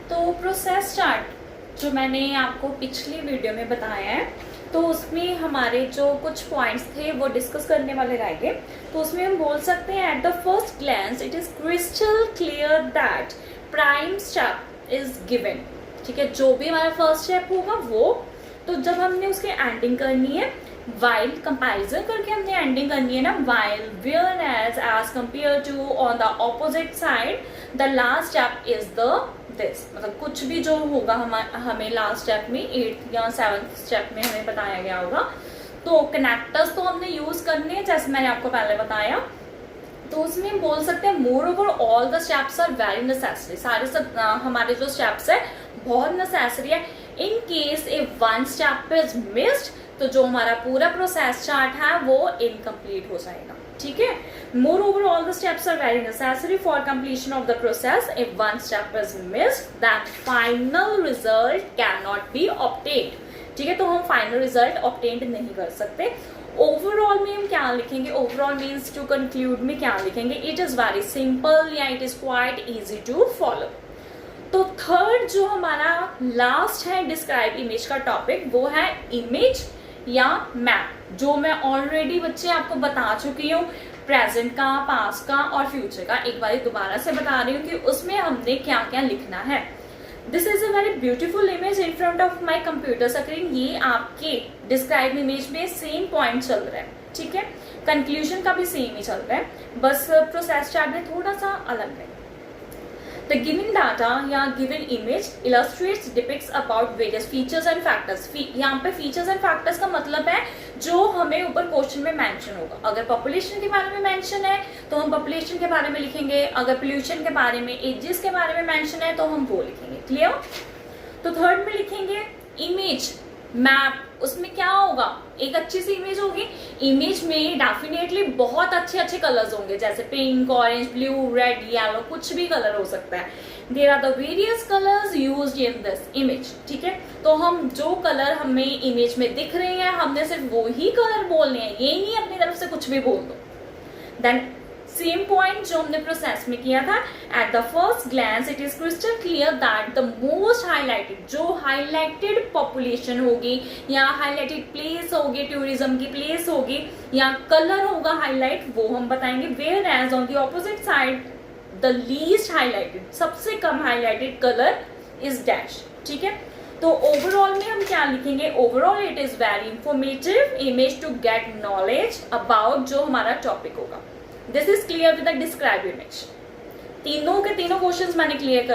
तो process chart जो मैंने आपको पिछली वीडियो में बताया है, तो उसमें हमारे जो कुछ पॉइंट्स थे वो डिस्कस करने वाले रह गए। तो उसमें हम बोल सकते हैं at the first glance it is crystal clear that prime step is given. ठीक है, जो भी हमारा फर्स्ट स्टेप होगा वो, तो जब हमने उसकी एंडिंग करनी है वाइल कंपैरिजन करके हमने एंडिंग करनी है ना, while whereas as compared to on the opposite side the last step is the this। मतलब कुछ भी जो होगा हमें लास्ट स्टेप में 8th या 7th स्टेप में हमें बताया गया होगा, तो कनेक्टर्स तो हमने यूज करने हैं जैसे मैंने आपको पहले बताया। तो उसमें हम बोल सकते हैं moreover all the steps are very necessary. सारे सब हमारे जो स्टेप्स है बहुत नेसेसरी है। In case if one step is missed तो जो हमारा पूरा प्रोसेस चार्ट है वो इनकम्प्लीट हो जाएगा। ठीक है, moreover all the steps are very necessary for completion of the process. If one step is missed that final result cannot be obtained. ठीक है, तो हम फाइनल रिजल्ट ऑब्टेन्ड नहीं कर सकते। ओवरऑल में हम क्या लिखेंगे, ओवरऑल मीन्स टू कंक्लूड में क्या लिखेंगे, इट इज वेरी सिंपल या it is quite easy to follow. तो थर्ड जो हमारा लास्ट है डिस्क्राइब इमेज का टॉपिक, वो है इमेज या मैप, जो मैं ऑलरेडी बच्चे आपको बता चुकी हूँ। प्रेजेंट का, पास्ट का और फ्यूचर का एक बार दोबारा से बता रही हूँ कि उसमें हमने क्या क्या लिखना है। This is a very beautiful image in front of my computer screen. ये आपके डिस्क्राइब इमेज में सेम पॉइंट चल रहा है। ठीक है, कंक्लूजन का भी सेम ही चल रहा है, बस प्रोसेस चार्ट में थोड़ा सा अलग है। The given data या given image illustrates depicts about various features and factors। यहाँ पे features and factors का मतलब है जो हमें ऊपर क्वेश्चन में मेंशन होगा। अगर पॉपुलेशन के बारे में मेंशन है तो हम पॉपुलेशन के बारे में लिखेंगे, अगर पोल्यूशन के बारे में, एजेस के बारे में मेंशन है तो हम वो लिखेंगे। क्लियर? तो थर्ड में लिखेंगे इमेज मैप। उसमें क्या होगा, एक अच्छी सी इमेज होगी। इमेज में डेफिनेटली बहुत अच्छे अच्छे कलर्स होंगे, जैसे pink, orange, blue, red, yellow, कुछ भी कलर हो सकता है। There are the various colours used in this image. ठीक है, तो हम जो कलर हमें इमेज में दिख रहे हैं हमने सिर्फ वो ही कलर बोलने हैं, ये नहीं अपनी तरफ से कुछ भी बोल दो। देन सेम पॉइंट जो हमने प्रोसेस में किया था, at the first glance it is crystal clear that the most highlighted, जो हाईलाइटेड पॉपुलेशन होगी या हाईलाइटेड प्लेस होगी, टूरिज्म की प्लेस होगी या कलर होगा हाईलाइट, वो हम बताएंगे। Whereas on the opposite side the least highlighted, सबसे कम हाईलाइटेड कलर इज डैश। ठीक है, तो ओवरऑल में हम क्या लिखेंगे, overall it is very informative image to get knowledge about जो हमारा टॉपिक होगा। This is clear with the describe image. तीनों के तीनों क्वेश्चंस मैंने क्लियर कर